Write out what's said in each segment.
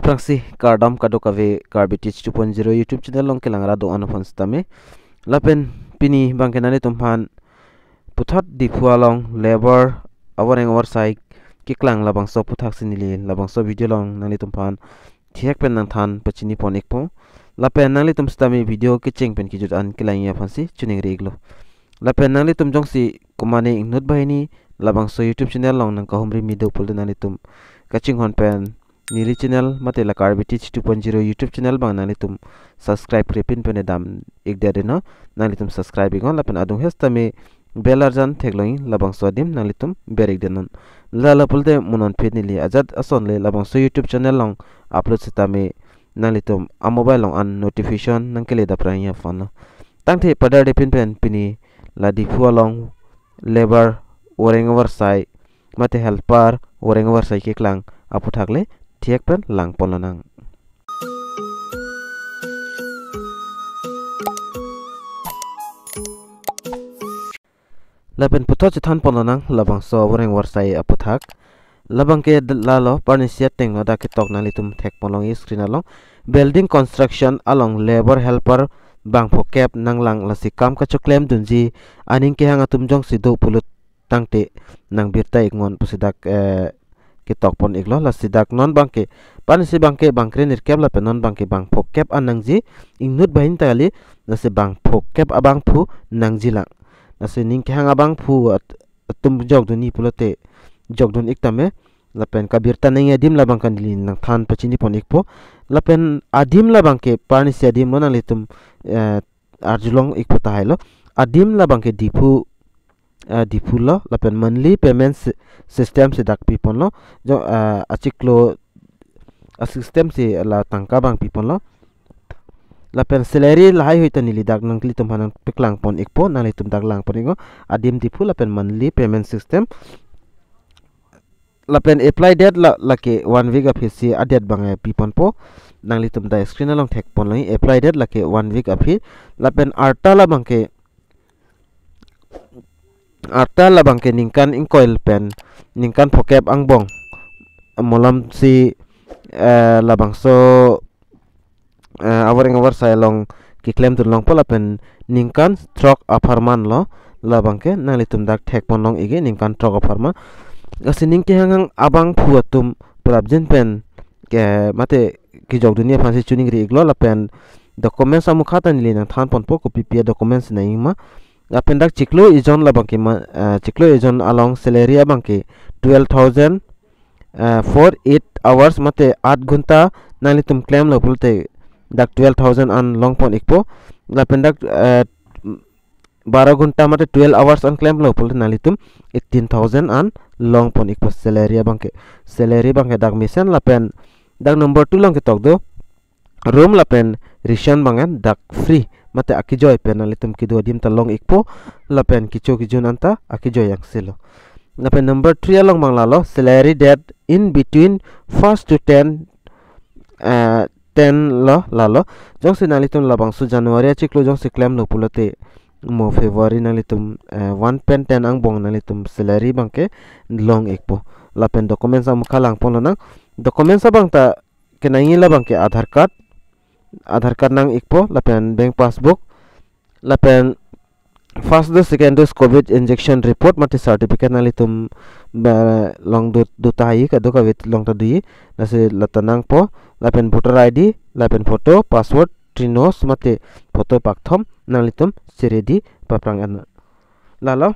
aprangsi kardam kado kave karbitich 2.0 YouTube channel long kelang rado anofan stame lapen pini bangkenani tumpan putat di long labor awareng awar sai kiklang labang so putak sinili labang so video long nani tumpan thiak pen nang than pachini pon ekpo lapen nali tum stame video kicheng pen kijut an kilang ya fansi chuning reglo lapen nali tum jongsi kumane ingnut bahini labang so YouTube channel long nang kahumri mido pulde nani tum kaching hon pen Nili channel mate la Karbitich 2.0 YouTube channel bang nali tum subscribe krepin pene dam ik dere no nali tum subscribe gon lapen adung hesta me belarjan thegloin labang swadim nali tum berik denon la la pulte munon phet nili ajat ason le labang so YouTube channel long upload sita me nali tum a mobile long an notification nangkele da pranya phone tangthe padar depin pen pini la di long labor oreng over sai mate helper oreng over sai keklang apu thakle thiak pen lang polonang lapen puto chithan polonang labang so wareng warsai aputhak labang ke lalo parnisia teng oda ke tok nali tum thek polong screen along building construction along labor helper bang phokep nanglang lasi kam ka choklem dunji aning ke hanga tum jong sido pulut tangte nang birta ikngon pusidak kitok pon iglo la sidak non bangke pan si bangke bangkre nirkep la penon bangke bang phokep anangji ingnut bahin tali na se bang phokep abang phu nangji la na se ning khang abang phu tum jog duni pulote jog dun iktame la pen kabir taneng adim la bangkan dilin nang than pachini pon ikpo la pen adim la bangke pan si adim non alitum arjulong ikpo tailo adim la bangke dipu dipulo lapen monthly payment system se dak pipon lo jo achiklo system se la tangka bang pipon lo lapen salary lahai hoita nili dak nang klitum hanan piklang pon ikpo nali tum dak lang pon ingo adim dipu lapen monthly payment system lapen apply date la lake 1 week of hisi adet bang pipon po nang litum da screen along thek pon lo apply date lake 1 week of hi lapen arta la bangke arta labang ke ningkan inkoil pen ningkan phokep angbong molam si labang so awar sai long ki claim tu long pola pen ningkan stroke aparman lo labang ke nalitum dak thek pon long ige ningkan stroke aparman gasi ningke hangang abang phuatum prabjen pen ke mate ki jog dunia phansi chuning ri iglo la pen documents amu khata nili nang than pon po ko ppia documents nai ma apendak chiklo ijon labangke chiklo ijon along salary abangke 12,000 for 8 hours mate 8 ghunta nali tum claim lo pulte dak 12,000 an long pon ikpo lapendak 12 ghunta mate 12 hours an claim lo pulte nali tum 18,000 an long pon ikpo salary abangke dak mission lapen dak number 2 long ke tok do room lapen ration bangan dak free mate akijoy penali tum kido dim talong ikpo lapen kicho kijun anta akijoy yang selo lapen number 3 along manglalo salary date in between 1st to 10 lo lalo jong sinali tum labang su january chiklo jong si claim lo pulote mo february nali tum 1 pen 10 ang bong nali tum salary bangke long ikpo lapen documents am khalang polona documents abang ta kenangi labang ke Aadhaar card nang ikpo lapen bank passbook lapen first dose second dose covid injection report mate certificate nali tum long du tai ka do ka wit long ta dui nase latanang po lapen voter id lapen photo password trinos mate photo pakthom nali tum seredi paprang an lalo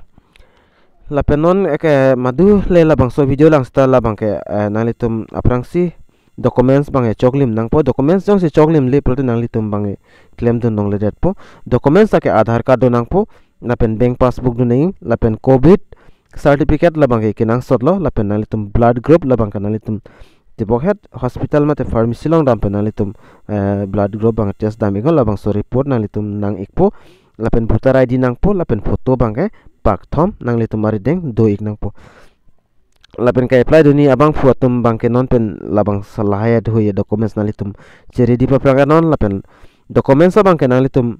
lapen non ek madu le labang so video lang sta labang ke nali tum aprangsi documents bange choklim nang po documents jong se choklim le prote nang litum bange claim dun nong le det po documents ake Aadhaar card do nang po lapen bank passbook do nei lapen covid certificate la bange kinang sotlo lapen nang litum blood group la bang nang litum tibokhet hospital mate pharmacy long dam pen nang litum blood group bang test dam igol la bang so report nang litum nang ikpo lapen voter id nang po lapen photo bange pakthom nang litum mari deng do ik nang po lapen ka apply duni abang phuatum bangke non pen labang salahaya dhoye documents nalitum cheri di papranga non lapen documents bangke nalitum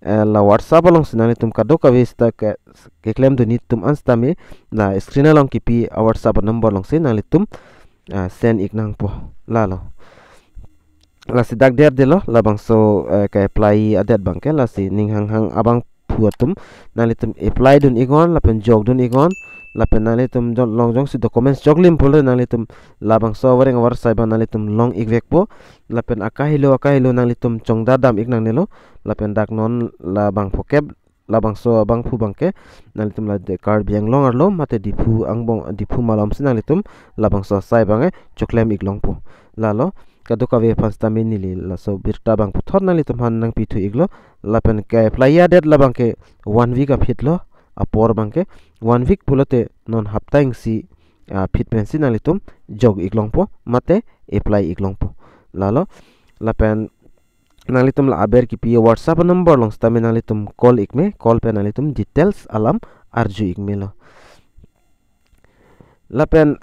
la WhatsApp along sinalitum kado ka vista ke claim duni tum anstame la screen along kipi WhatsApp number long sinalitum send ik nang po lalo lasi dak der delo labang so ka apply adet bangke lasi ning hang abang puatum nalitum apply dun igon lapen jog dun igon lapen nalitum long jong si documents joglim polo nalitum labang so wareng war saiba nalitum long igvekpo lapen akahilo nalitum chongda dam ignang nelo lapen dak non labang pokeb labang so abang pu bangke nalitum la de card biang long arlo mate dipu angbong dipu malam sinalitum labang so sai bange choklem iglong po lalo kaduka ve pasta minili la so birta bang puthor nalitum han nang pitu iglo lapen ke playa det labang ke 1 week of hitlo apor bangke 1 week pulote non haptaing si fit pensi nalitum jog iglong po mate apply iglong po lalo lapen nalitum la aber ki pi whatsapp number long stame nalitum call ikme call pe nalitum details alam arju ikmelo lapen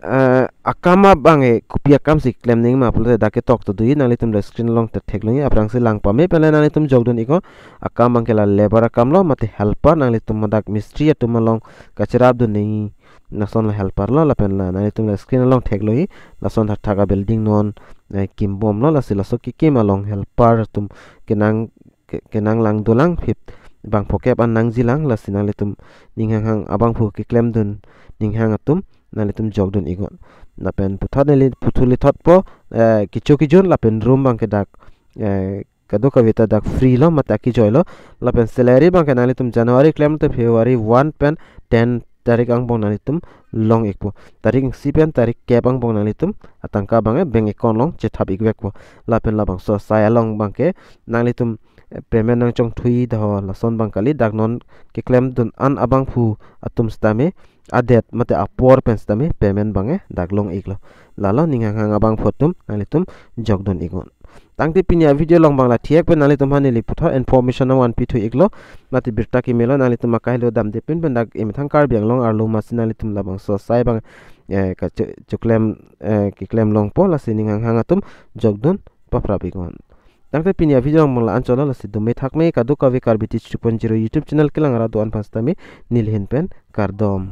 akama bange kupia kam si claim ning ma pulate dake tok to dui nalitum la screen long te thekloi aprang si lang pame pele nalitum jogdon iko akam bangke la labor akam lo mate helper nalitum madak mystery atum long kachirab do nei nason la helper lo lapen la nalitum la screen long thekloi lason thaga building non kim bom lo la sila so ki kim along helper tum kenang lang dolang phip bang pokep an nang jilang la sinalitum ninghang abang phu ki claim dun ninghang atum nalitum jogdon igon lapen puthuli thot po kichun lapen room bang ke dak kado kavita dak free lo mata ki joy lo lapen salary bang ke nalitum january claim to february 1 pen 10 tarik ang bong nalitum long ekpo tarik si pen tarik cap ang bong nalitum atangka bange bank account long chethap ikwek po lapen labang so saya long bang ke nalitum payment nang chong thui daw la son bang kali dak non ke claim dun an abang phu atum stame adet mate apor pen stame payment bange dak long iklo lalo ninghang abang photum nalitum jogdon igon tangti pinya video long bangla thiek pen nalitum hanili putha information wan pithu iklo mate birta ki melo nalitum makahilo dam de pen dak imthang kar biang long arlo masinalitum labang so sai bang ka chuklem ki claim long po la sininghang hangatum jogdon paprap igon tangte pinya video mongla anchola la sidum me thakme ka duka ve karbiti 2.0 youtube channel kilang ara do an pastami nilhin pen kardom